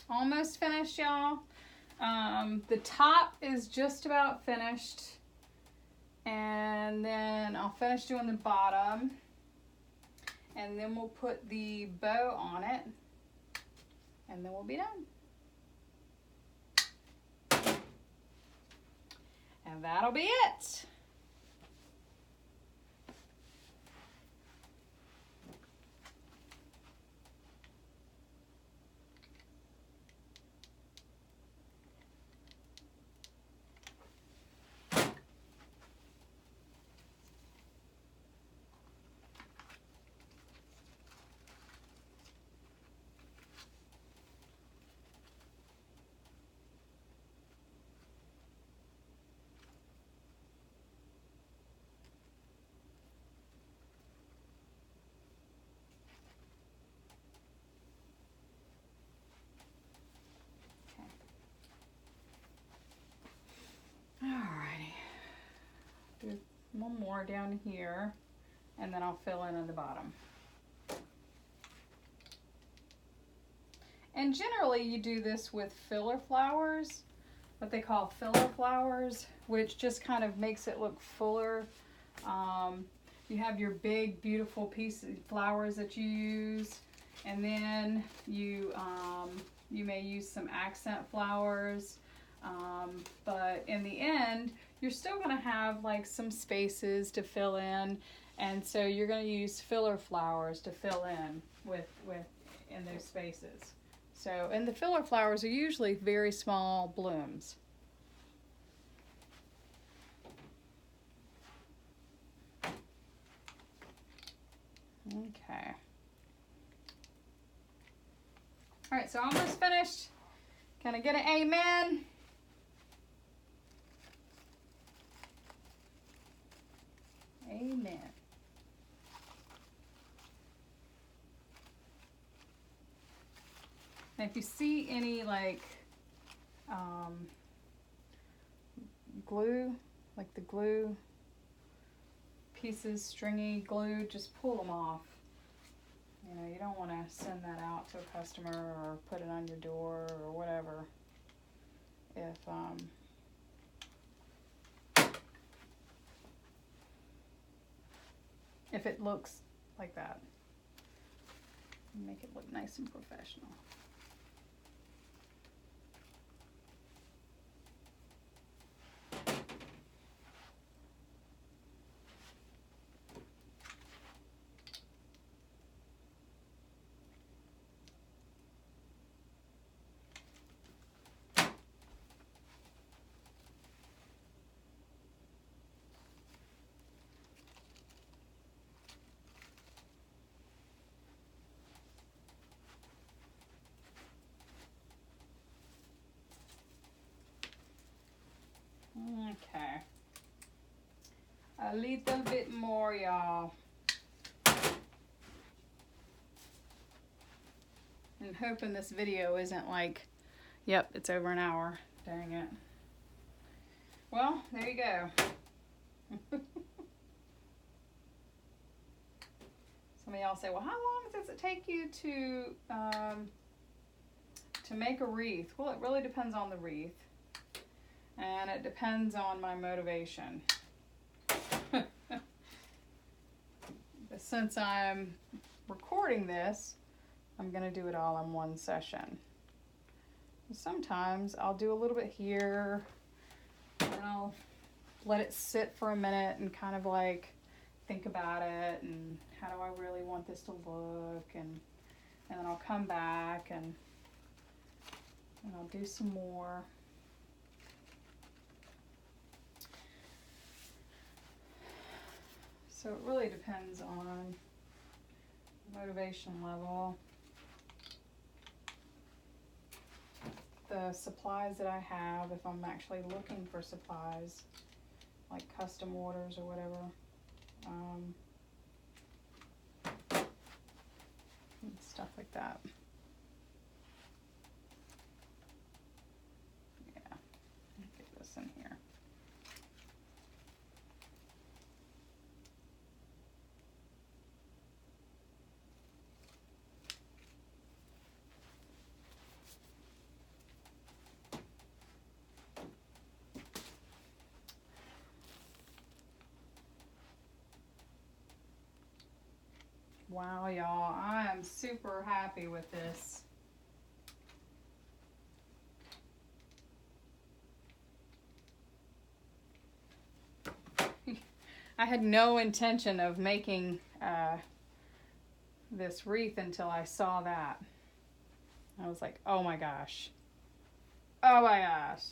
Almost finished, y'all. The top is just about finished. And then I'll finish doing the bottom. And then we'll put the bow on it. And then we'll be done. And that'll be it. Alrighty, do one more down here, and then I'll fill in on the bottom. And generally you do this with filler flowers, what they call filler flowers, which just kind of makes it look fuller. You have your big, beautiful piece of flowers that you use, and then you may use some accent flowers, but in the end, you're still going to have like some spaces to fill in, and so you're going to use filler flowers to fill in in those spaces. So, and the filler flowers are usually very small blooms. Okay. All right, so almost finished. Can I get an amen? Amen. And if you see any like glue, like the glue pieces, stringy glue, just pull them off. You know, you don't want to send that out to a customer or put it on your door or whatever. If it looks like that, make it look nice and professional. Okay. A little bit more, y'all. I'm hoping this video isn't like, yep, it's over an hour. Dang it. Well, there you go. Some of y'all say, well, how long does it take you to make a wreath? Well, it really depends on the wreath. And it depends on my motivation. But since I'm recording this, I'm going to do it all in one session. Sometimes I'll do a little bit here, and I'll let it sit for a minute and kind of like think about it and how do I really want this to look, and then I'll come back and I'll do some more. So it really depends on motivation level, the supplies that I have, if I'm actually looking for supplies, like custom orders or whatever, and stuff like that. Yeah, get this in here. Wow, y'all, I am super happy with this. I had no intention of making this wreath until I saw that. I was like, oh my gosh. Oh my gosh.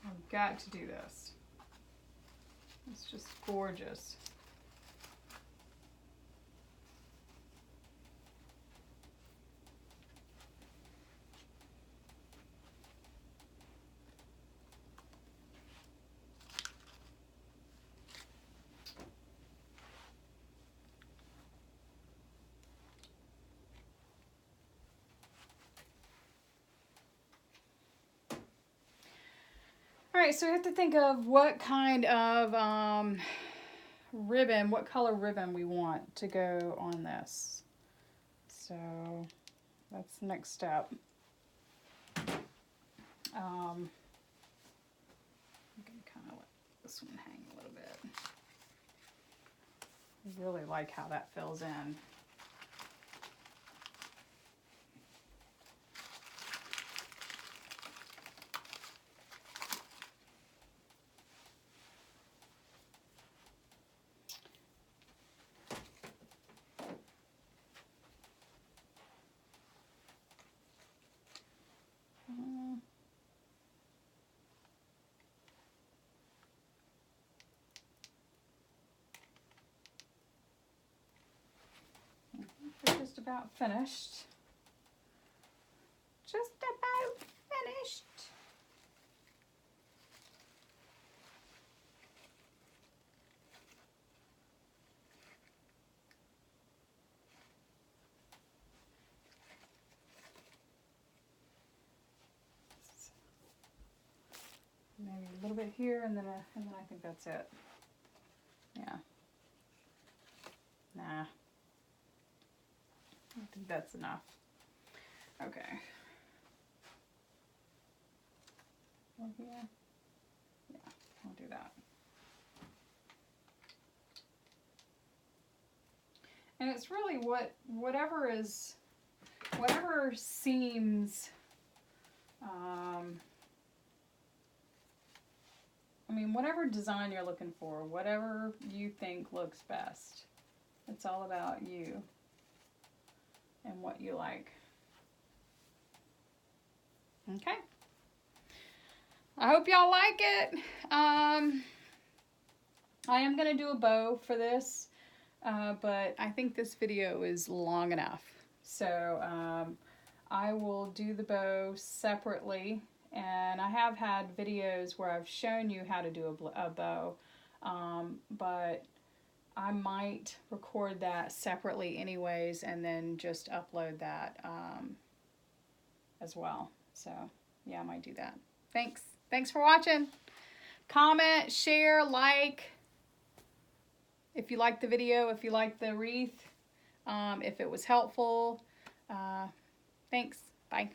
I've got to do this. It's just gorgeous. All right, so we have to think of what kind of ribbon, what color ribbon we want to go on this. So that's the next step. I'm going to kind of let this one hang a little bit. I really like how that fills in. We're just about finished. Just about finished. Maybe a little bit here, and then I think that's it. Yeah. Nah. I think that's enough. Okay. Over here. Yeah, I'll do that. And it's really whatever seems, I mean, whatever design you're looking for, whatever you think looks best. It's all about you and what you like. Okay. I hope y'all like it. I am going to do a bow for this, but I think this video is long enough. So I will do the bow separately, and I have had videos where I've shown you how to do a bow, but I might record that separately anyways and then just upload that as well. So yeah, I might do that. Thanks for watching. Comment, share, like if you liked the video, if you liked the wreath, if it was helpful. Thanks. Bye.